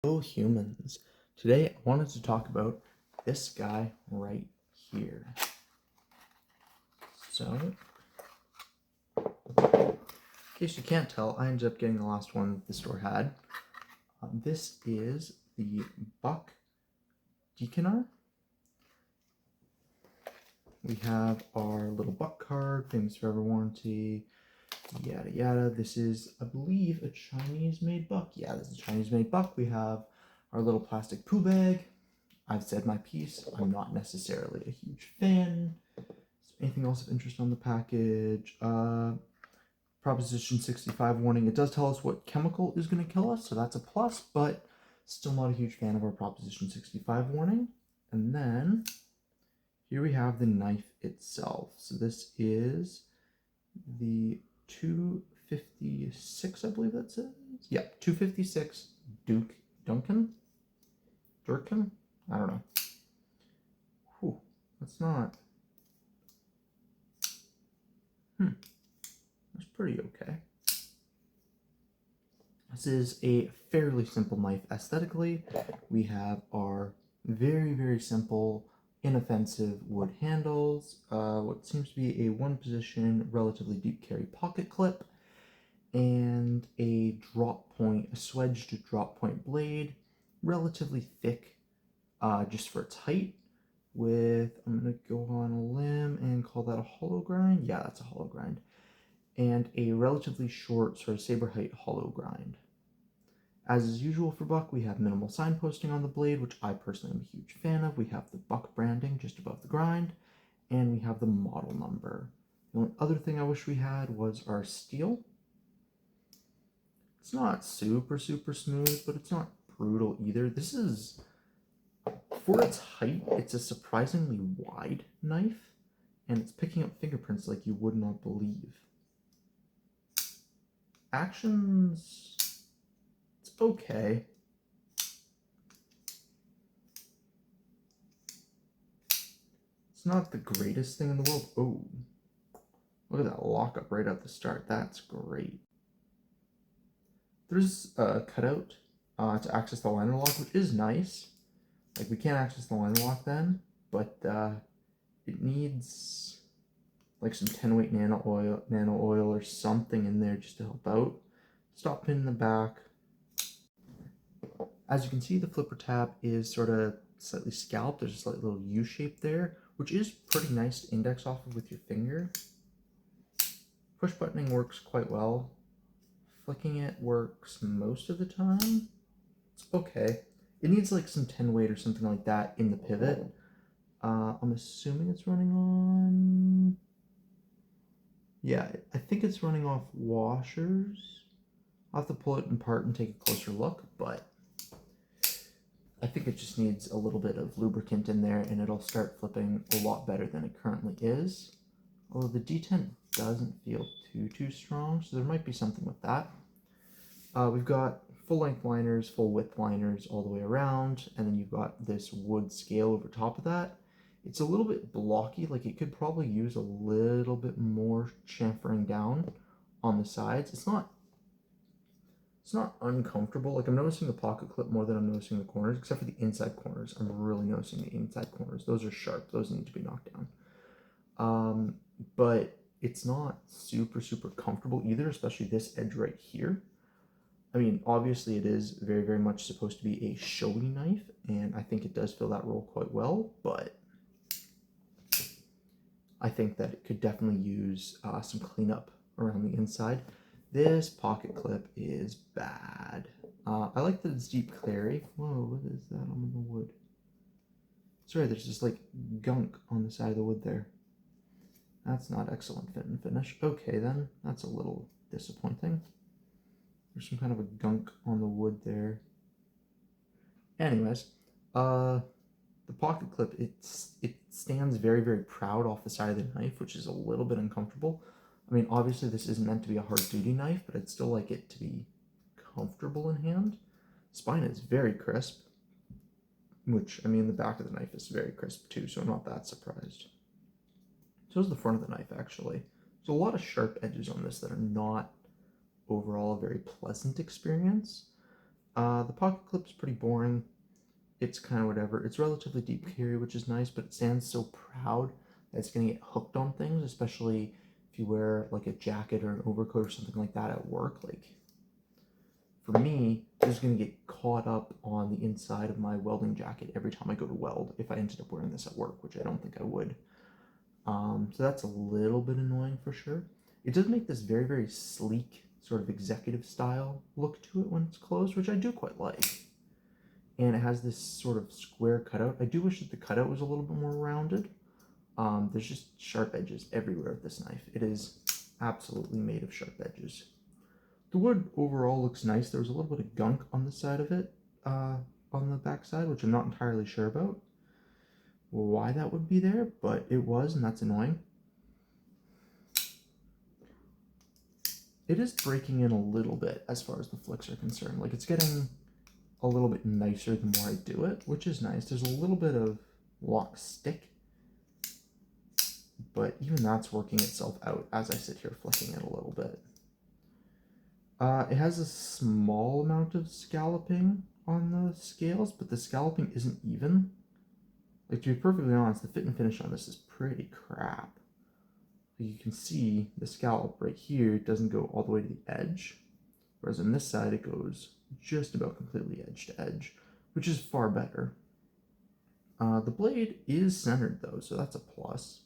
Hello humans. Today I wanted to talk about this guy right here. So, in case you can't tell, I ended up getting the last one the store had. This is the Buck Deaconar. We have our little Buck card, famous forever warranty, yada yada. This is, I believe, a Chinese-made Buck. Yeah, this is a Chinese-made Buck. We have our little plastic poo bag. I've said my piece. I'm not necessarily a huge fan. Anything else of interest on the package? Proposition 65 warning. It does tell us what chemical is going to kill us, so that's a plus, but still not a huge fan of our Proposition 65 warning. And then here we have the knife itself. So this is the 256, I believe that says. Yeah, 256 Durkin? I don't know. Whew, that's not. That's pretty okay. This is a fairly simple knife aesthetically. We have our very simple, inoffensive wood handles, what seems to be a one-position, relatively deep carry pocket clip, and a swedged drop point blade, relatively thick, just for its height, with, I'm going to go on a limb and call that a hollow grind. Yeah, that's a hollow grind. And a relatively short sort of saber height hollow grind. As is usual for Buck, we have minimal signposting on the blade, which I personally am a huge fan of. We have the Buck branding just above the grind, and we have the model number. The only other thing I wish we had was our steel. It's not super smooth, but it's not brutal either. This is, for its height, it's a surprisingly wide knife, and it's picking up fingerprints like you would not believe. Actions, it's okay. It's not the greatest thing in the world. Oh, look at that lockup right at the start. That's great. There's a cutout to access the liner lock, which is nice. Like, we can't access the liner lock then, but it needs like some 10 weight nano oil or something in there just to help out. Stop pin in the back. As you can see, the flipper tab is sort of slightly scalloped. There's a slight little U shape there, which is pretty nice to index off of with your finger. Push buttoning works quite well. Flicking it works most of the time. It's okay. It needs like some 10 weight or something like that in the pivot. I'm assuming it's running on... Yeah, I think it's running off washers. I'll have to pull it apart and take a closer look, but I think it just needs a little bit of lubricant in there and it'll start flipping a lot better than it currently is. Although the detent doesn't feel too strong, so there might be something with that. We've got full length liners, full width liners all the way around, and then you've got this wood scale over top of that. It's a little bit blocky, like it could probably use a little bit more chamfering down on the sides. It's not uncomfortable. Like, I'm noticing the pocket clip more than I'm noticing the corners, except for the inside corners. I'm really noticing the inside corners. Those are sharp. Those need to be knocked down. But it's not super comfortable either, especially this edge right here. I mean, obviously it is very much supposed to be a showy knife, and I think it does fill that role quite well, but I think that it could definitely use some cleanup around the inside. This pocket clip is bad. I like that it's deep clary. Whoa, what is that on the wood? Sorry, there's just like gunk on the side of the wood there. That's not excellent fit and finish. Okay then, that's a little disappointing. There's some kind of a gunk on the wood there. Anyways, the pocket clip, it stands very proud off the side of the knife, which is a little bit uncomfortable. I mean, obviously this isn't meant to be a hard duty knife, but I'd still like it to be comfortable in hand. Spine is very crisp, which, I mean, the back of the knife is very crisp too, so I'm not that surprised. So is the front of the knife, actually. There's a lot of sharp edges on this that are not overall a very pleasant experience. The pocket clip is pretty boring. It's kind of whatever. It's relatively deep carry, which is nice, but it stands so proud that it's going to get hooked on things, especially if you wear like a jacket or an overcoat or something like that at work. Like, for me, this is going to get caught up on the inside of my welding jacket every time I go to weld if I ended up wearing this at work, which I don't think I would. So that's a little bit annoying for sure. It does make this very, very sleek, sort of executive style look to it when it's closed, which I do quite like. And it has this sort of square cutout. I do wish that the cutout was a little bit more rounded. There's just sharp edges everywhere with this knife. It is absolutely made of sharp edges. The wood overall looks nice. There was a little bit of gunk on the side of it, on the back side, which I'm not entirely sure about why that would be there, but it was, and that's annoying. It is breaking in a little bit as far as the flicks are concerned. Like, it's getting a little bit nicer the more I do it, which is nice. There's a little bit of lock stick, but even that's working itself out as I sit here flicking it a little bit. It has a small amount of scalloping on the scales, but the scalloping isn't even. Like, to be perfectly honest, the fit and finish on this is pretty crap. You can see the scallop right here doesn't go all the way to the edge, whereas on this side it goes just about completely edge to edge, which is far better. The blade is centered though, so that's a plus.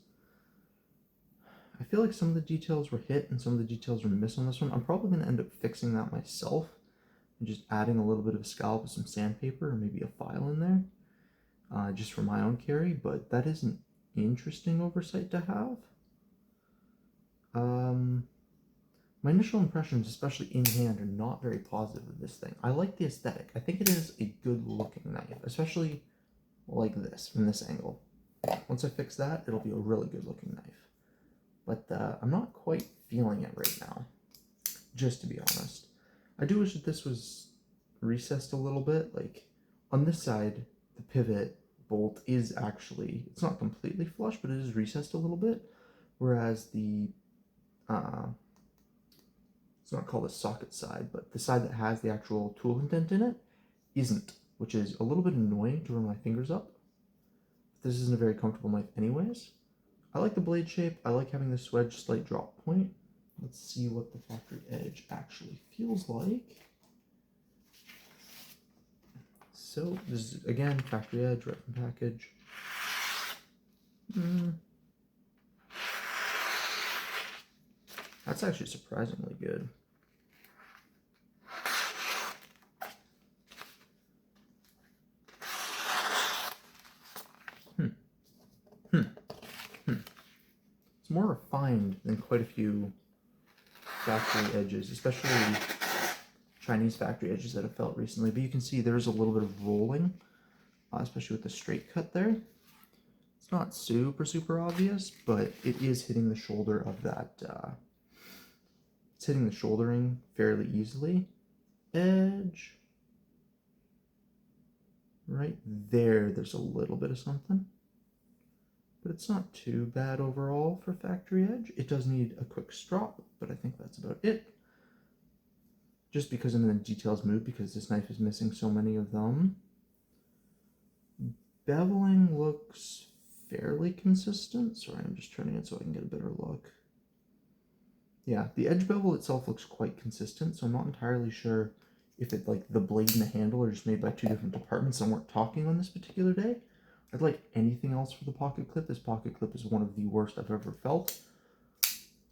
I feel like some of the details were hit and some of the details were missed on this one. I'm probably going to end up fixing that myself and just adding a little bit of a scallop with some sandpaper or maybe a file in there, just for my own carry, but that is an interesting oversight to have. My initial impressions, especially in hand, are not very positive of this thing. I like the aesthetic. I think it is a good looking knife, especially like this, from this angle. Once I fix that, it'll be a really good looking knife. But I'm not quite feeling it right now, just to be honest. I do wish that this was recessed a little bit. Like, on this side, the pivot bolt is actually, it's not completely flush, but it is recessed a little bit, whereas the it's not called the socket side, but the side that has the actual tool indent in it isn't, which is a little bit annoying to run my fingers up. This isn't a very comfortable knife anyways. I like the blade shape. I like having this wedge slight drop point. Let's see what the factory edge actually feels like. So this is, again, factory edge, right from package. That's actually surprisingly good. It's more refined than quite a few factory edges, especially Chinese factory edges that I've felt recently. But you can see there's a little bit of rolling, especially with the straight cut there. It's not super obvious, but it is hitting the shoulder of that. It's hitting the shouldering fairly easily. Edge. Right there, there's a little bit of something. But it's not too bad overall for factory edge. It does need a quick strop, but I think that's about it. Just because of the details move, because this knife is missing so many of them. Beveling looks fairly consistent. Sorry, I'm just turning it so I can get a better look. Yeah, the edge bevel itself looks quite consistent, so I'm not entirely sure if it, like, the blade and the handle are just made by two different departments and weren't talking on this particular day. I'd like anything else for the pocket clip. This pocket clip is one of the worst I've ever felt.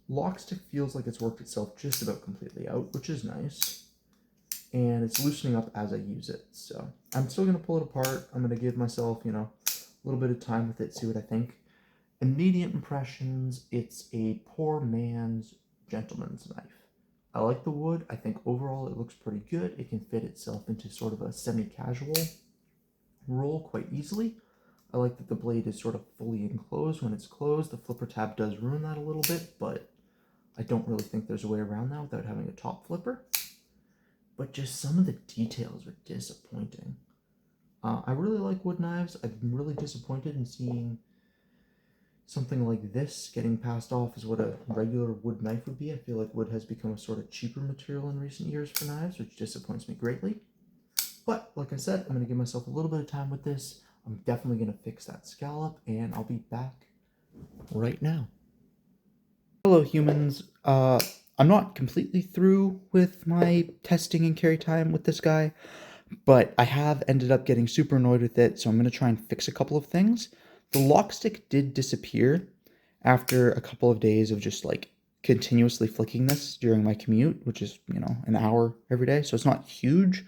Lock stick feels like it's worked itself just about completely out, which is nice. And it's loosening up as I use it. So I'm still going to pull it apart. I'm going to give myself, you know, a little bit of time with it, see what I think. Immediate impressions, it's a poor man's gentleman's knife. I like the wood. I think overall it looks pretty good. It can fit itself into sort of a semi-casual roll quite easily. I like that the blade is sort of fully enclosed when it's closed. The flipper tab does ruin that a little bit, but I don't really think there's a way around that without having a top flipper. But just some of the details are disappointing. I really like wood knives. I've been really disappointed in seeing something like this getting passed off as what a regular wood knife would be. I feel like wood has become a sort of cheaper material in recent years for knives, which disappoints me greatly. like I said, I'm going to give myself a little bit of time with this. I'm definitely going to fix that scallop, and I'll be back right now. Hello, humans. I'm not completely through with my testing and carry time with this guy, but I have ended up getting super annoyed with it, so I'm going to try and fix a couple of things. The lock stick did disappear after a couple of days of just like continuously flicking this during my commute, which is, you know, an hour every day, so it's not huge,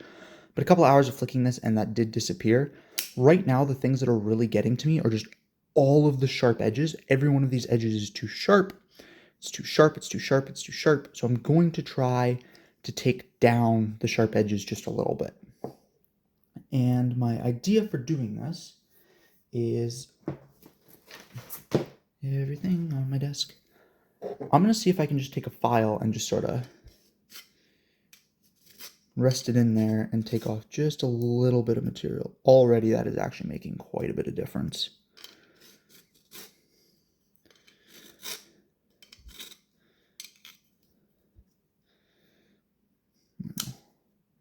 but a couple of hours of flicking this and that did disappear. Right now, the things that are really getting to me are just all of the sharp edges. Every one of these edges is too sharp. It's too sharp, it's too sharp, it's too sharp. So I'm going to try to take down the sharp edges just a little bit. And my idea for doing this is everything on my desk. I'm going to see if I can just take a file and just sort of rest it in there and take off just a little bit of material. Already that is actually making quite a bit of difference.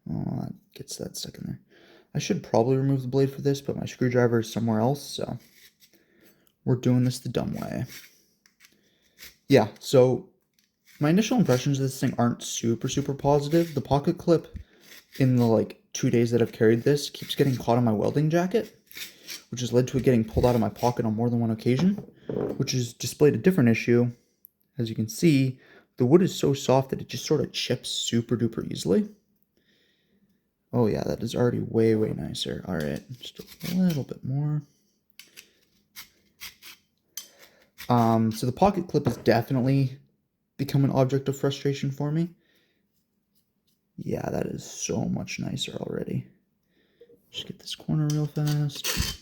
Oh, that gets that stuck in there. I should probably remove the blade for this, but my screwdriver is somewhere else, so we're doing this the dumb way. Yeah, so my initial impressions of this thing aren't super positive. The pocket clip in the like 2 days that I've carried this keeps getting caught on my welding jacket, which has led to it getting pulled out of my pocket on more than one occasion, which has displayed a different issue. As you can see, the wood is so soft that it just sort of chips super duper easily. Oh yeah, that is already way nicer. All right, just a little bit more. So the pocket clip has definitely become an object of frustration for me. Yeah, that is so much nicer already. Just get this corner real fast.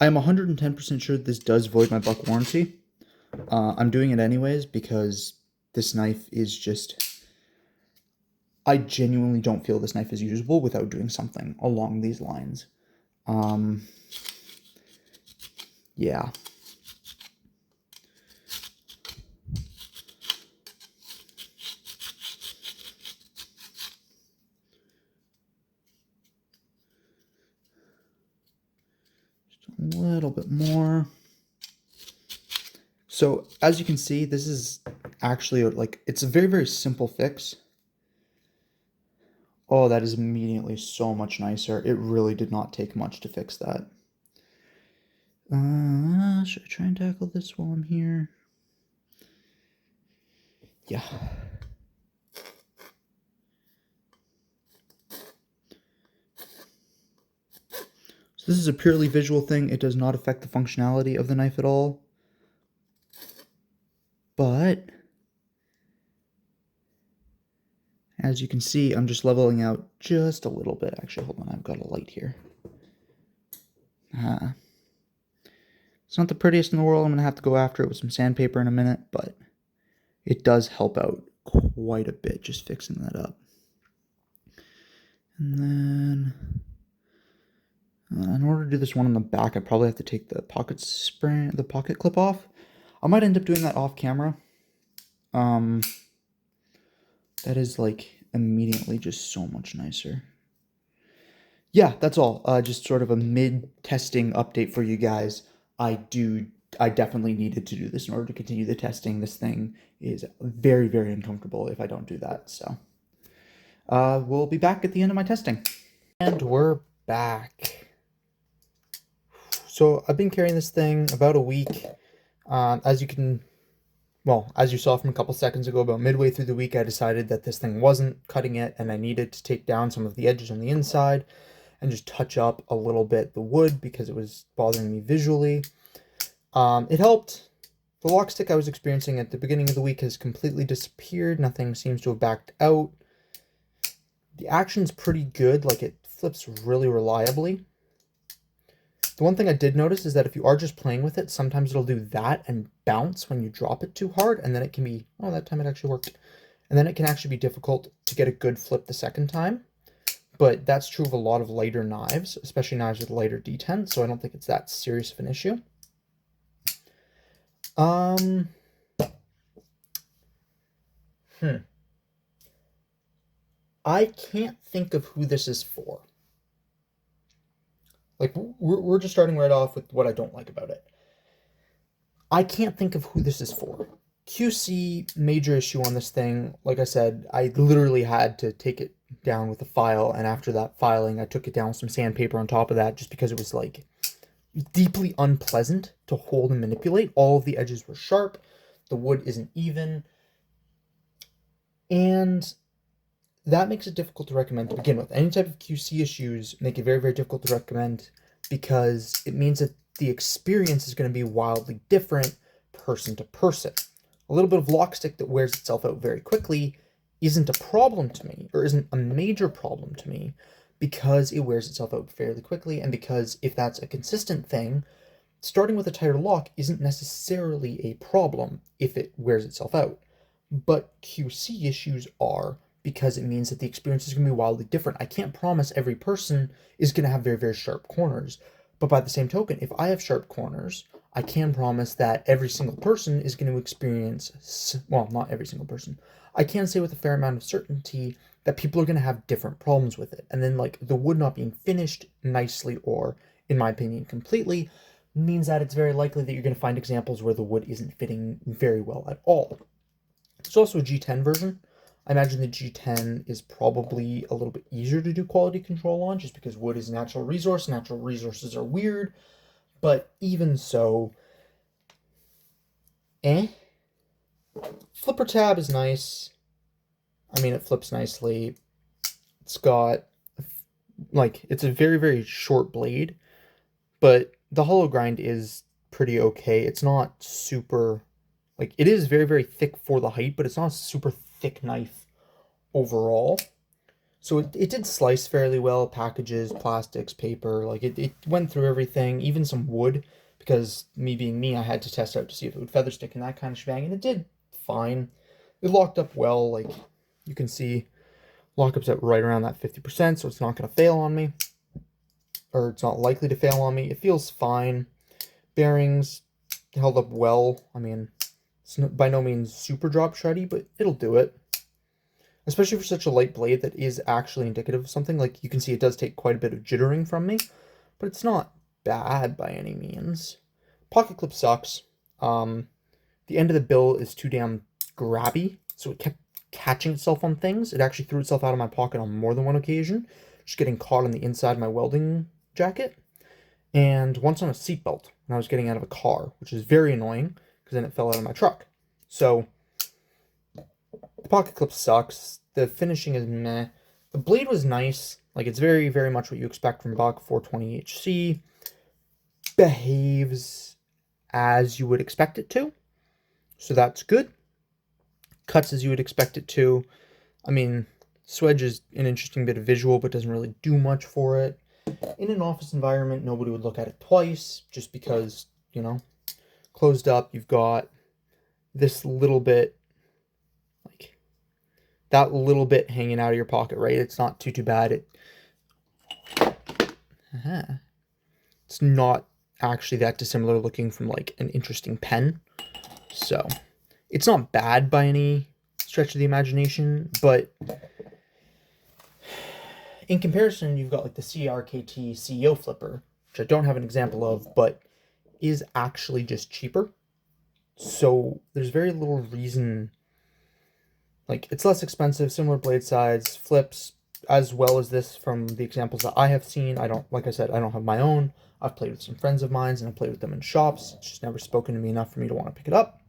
I am 110% sure this does void my buck warranty. I'm doing it anyways because this knife is just... I genuinely don't feel this knife is usable without doing something along these lines. Yeah. Just a little bit more. So as you can see, this is actually like, it's a very simple fix. Oh, that is immediately so much nicer. It really did not take much to fix that. Should I try and tackle this while I'm here? Yeah. So this is a purely visual thing. It does not affect the functionality of the knife at all. But as you can see, I'm just leveling out just a little bit. Actually, hold on, I've got a light here. It's not the prettiest in the world. I'm going to have to go after it with some sandpaper in a minute, but it does help out quite a bit just fixing that up. And then in order to do this one on the back, I probably have to take the pocket clip off. I might end up doing that off camera. That is like immediately just so much nicer. Yeah, that's all. Just sort of a mid-testing update for you guys. I definitely needed to do this in order to continue the testing. This thing is very uncomfortable if I don't do that. So we'll be back at the end of my testing. And we're back. So I've been carrying this thing about a week. As you saw from a couple seconds ago, about midway through the week, I decided that this thing wasn't cutting it and I needed to take down some of the edges on the inside and just touch up a little bit the wood because it was bothering me visually. It helped. The lock stick I was experiencing at the beginning of the week has completely disappeared. Nothing seems to have backed out. The action's pretty good, like it flips really reliably. The one thing I did notice is that if you are just playing with it, sometimes it'll do that and bounce when you drop it too hard, and then it can be, oh, that time it actually worked. And then it can actually be difficult to get a good flip the second time. But that's true of a lot of lighter knives, especially knives with lighter detent, so I don't think it's that serious of an issue. I can't think of who this is for. Like, we're just starting right off with what I don't like about it. I can't think of who this is for. QC, major issue on this thing. Like I said, I literally had to take it down with a file, and after that filing, I took it down with some sandpaper on top of that just because it was like deeply unpleasant to hold and manipulate. All of the edges were sharp, the wood isn't even, and that makes it difficult to recommend to begin with. Any type of QC issues make it very, very difficult to recommend because it means that the experience is going to be wildly different person to person. A little bit of lockstick that wears itself out very quickly isn't a problem to me, or isn't a major problem to me, because it wears itself out fairly quickly, and because if that's a consistent thing, starting with a tighter lock isn't necessarily a problem if it wears itself out. But QC issues are, because it means that the experience is going to be wildly different. I can't promise every person is going to have very, very sharp corners. But by the same token, if I have sharp corners, I can promise that every single person is going to experience, well, not every single person. I can say with a fair amount of certainty that people are going to have different problems with it. And then, like, the wood not being finished nicely, or, in my opinion, completely, means that it's very likely that you're going to find examples where the wood isn't fitting very well at all. There's also a G10 version. I imagine the G10 is probably a little bit easier to do quality control on, just because wood is a natural resource. Natural resources are weird, but even so, Flipper tab is nice. I mean, it flips nicely. It's got, like, it's a very, very short blade, but the hollow grind is pretty okay. It's not super, like, it is very, very thick for the height, but it's not a super thick knife overall. So it did slice fairly well, packages, plastics, paper, like it went through everything, even some wood, because me being me, I had to test out to see if it would feather stick and that kind of shebang, and it did fine. It locked up well, like you can see, lockup's at right around that 50%, so it's not going to fail on me, or it's not likely to fail on me. It feels fine. Bearings held up well. I mean, it's by no means super drop shreddy, but it'll do it. Especially for such a light blade that is actually indicative of something. Like, you can see it does take quite a bit of jittering from me, but it's not bad by any means. Pocket clip sucks. The end of the bill is too damn grabby, so it kept catching itself on things. It actually threw itself out of my pocket on more than one occasion, just getting caught on the inside of my welding jacket. And once on a seatbelt when I was getting out of a car, which is very annoying, because then it fell out of my truck. So the pocket clip sucks. The finishing is meh. The blade was nice. Like, it's very, very much what you expect from Buck 420HC. Behaves as you would expect it to. So that's good. Cuts as you would expect it to. I mean, Swedge is an interesting bit of visual, but doesn't really do much for it. In an office environment, nobody would look at it twice, just because, you know, closed up, you've got this little bit, like, that little bit hanging out of your pocket, right? It's not too bad. It's not actually that dissimilar looking from, like, an interesting pen. So, it's not bad by any stretch of the imagination, but in comparison, you've got, like, the CRKT CEO flipper, which I don't have an example of, but is actually just cheaper. So there's very little reason, like, it's less expensive, similar blade size, flips, as well as this from the examples that I have seen. Like I said, I don't have my own. I've played with some friends of mine, and I've played with them in shops. It's just never spoken to me enough for me to want to pick it up.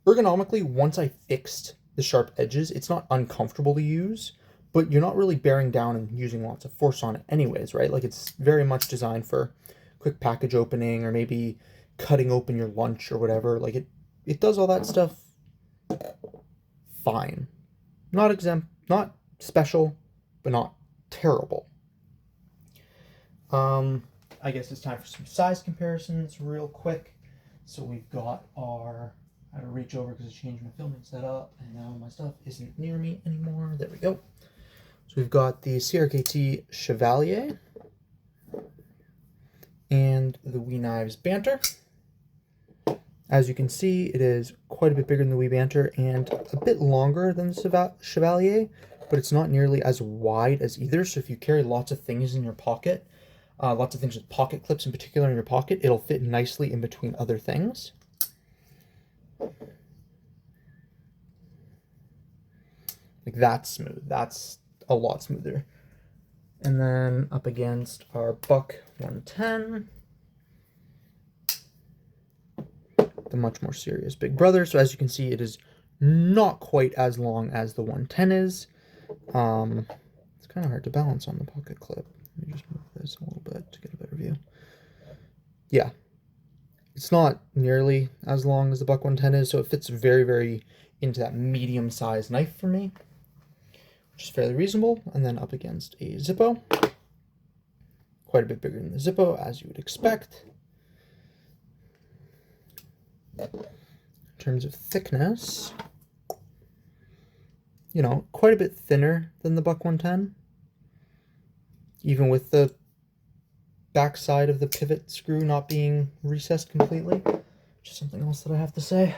Ergonomically, once I fixed the sharp edges, it's not uncomfortable to use, but you're not really bearing down and using lots of force on it anyways, right? Like, it's very much designed for quick package opening, or maybe cutting open your lunch or whatever. Like, it does all that stuff fine. Not not special, but not terrible. I guess it's time for some size comparisons real quick. So we've got our, I had to reach over because I changed my filming setup, and now my stuff isn't near me anymore. There we go. So we've got the CRKT Chevalier and the Wee Knives Banter. As you can see, it is quite a bit bigger than the Wee Banter and a bit longer than the Chevalier, but it's not nearly as wide as either. So if you carry lots of things in your pocket, lots of things with pocket clips in particular in your pocket. It'll fit nicely in between other things. Like that's smooth. That's a lot smoother. And then up against our Buck 110. The much more serious Big Brother. So as you can see, it is not quite as long as the 110 is. It's kind of hard to balance on the pocket clip. Let me just move this a little bit to get a better view. Yeah. It's not nearly as long as the Buck 110 is, so it fits very, very into that medium-sized knife for me, which is fairly reasonable. And then up against a Zippo. Quite a bit bigger than the Zippo, as you would expect. In terms of thickness, you know, quite a bit thinner than the Buck 110. Even with the backside of the pivot screw not being recessed completely, which is something else that I have to say.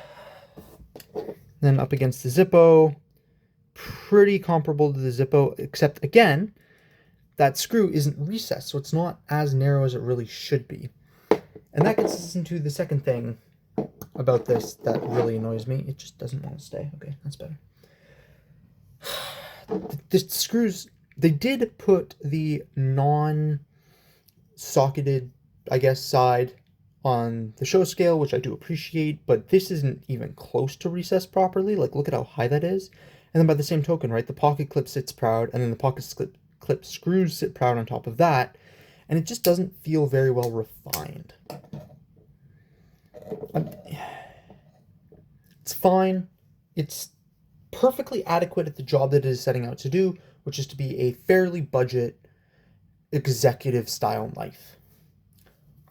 Then up against the Zippo, pretty comparable to the Zippo, except again, that screw isn't recessed, so it's not as narrow as it really should be. And that gets us into the second thing about this that really annoys me. It just doesn't want to stay. Okay, that's better. The screws, they did put the non-socketed, I guess, side on the show scale, which I do appreciate, but this isn't even close to recessed properly. Like, look at how high that is. And then by the same token, right, the pocket clip sits proud, and then the pocket clip screws sit proud on top of that, and it just doesn't feel very well refined. It's fine. It's perfectly adequate at the job that it is setting out to do, which is to be a fairly budget executive style knife.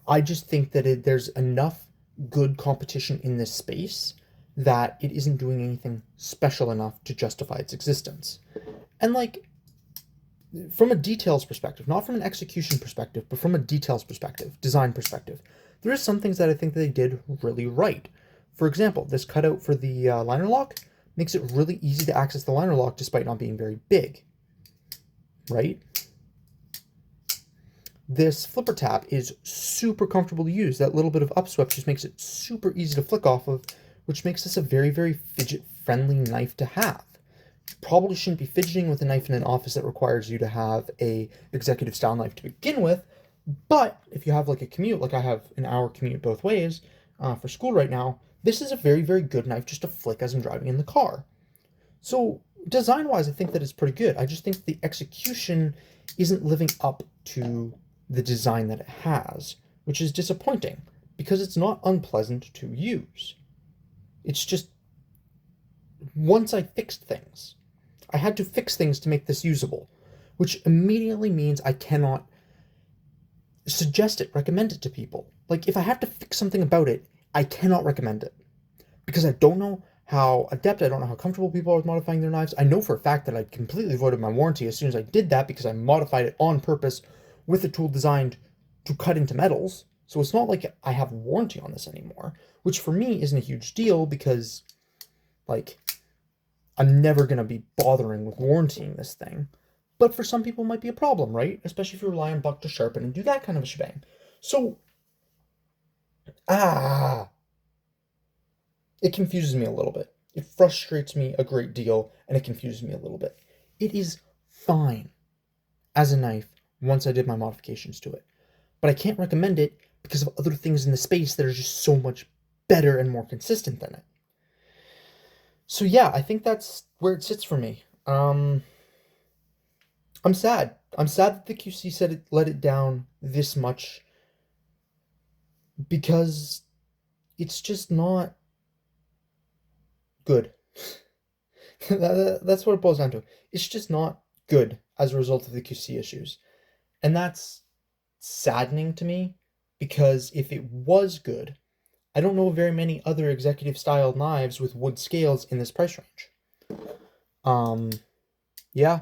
I just think that there's enough good competition in this space that it isn't doing anything special enough to justify its existence. And like, from a details perspective, not from an execution perspective, but from a details perspective, design perspective, there are some things that I think that they did really right. For example, this cutout for the liner lock makes it really easy to access the liner lock despite not being very big, right? This flipper tab is super comfortable to use. That little bit of upswept just makes it super easy to flick off of, which makes this a very, very fidget-friendly knife to have. You probably shouldn't be fidgeting with a knife in an office that requires you to have a executive style knife to begin with, but if you have like a commute, like I have an hour commute both ways for school right now, this is a very, very good knife just to flick as I'm driving in the car. So design-wise, I think that it's pretty good. I just think the execution isn't living up to the design that it has, which is disappointing because it's not unpleasant to use. It's just, once I fixed things, I had to fix things to make this usable, which immediately means I cannot suggest it, recommend it to people. Like, if I have to fix something about it, I cannot recommend it because I don't know how adept, I don't know how comfortable people are with modifying their knives. I know for a fact that I completely voided my warranty as soon as I did that because I modified it on purpose with a tool designed to cut into metals. So it's not like I have warranty on this anymore, which for me isn't a huge deal because, like, I'm never going to be bothering with warrantying this thing. But for some people it might be a problem, right? Especially if you rely on Buck to sharpen and do that kind of a shebang. So, it confuses me a little bit. It frustrates me a great deal, and it confuses me a little bit. It is fine as a knife once I did my modifications to it. But I can't recommend it because of other things in the space that are just so much better and more consistent than it. So yeah, I think that's where it sits for me. I'm sad. I'm sad that the QC said it let it down this much because it's just not good. That's what it boils down to. It's just not good as a result of the QC issues. And that's saddening to me because if it was good, I don't know very many other executive style knives with wood scales in this price range. Yeah.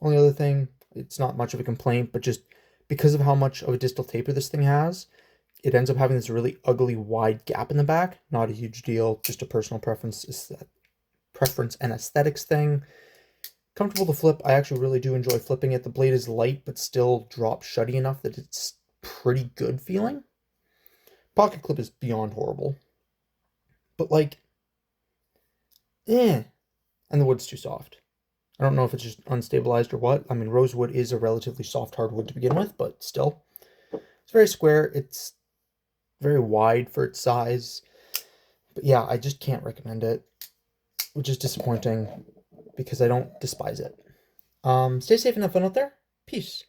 Only other thing, it's not much of a complaint, but just because of how much of a distal taper this thing has, it ends up having this really ugly wide gap in the back. Not a huge deal, just a personal preference and aesthetics thing. Comfortable to flip. I actually really do enjoy flipping it. The blade is light, but still drops shutty enough that it's pretty good feeling. Pocket clip is beyond horrible. But like, and the wood's too soft. I don't know if it's just unstabilized or what. I mean, rosewood is a relatively soft hardwood to begin with, but still. It's very square. It's very wide for its size. But yeah, I just can't recommend it, which is disappointing because I don't despise it. Stay safe and have fun out there. Peace.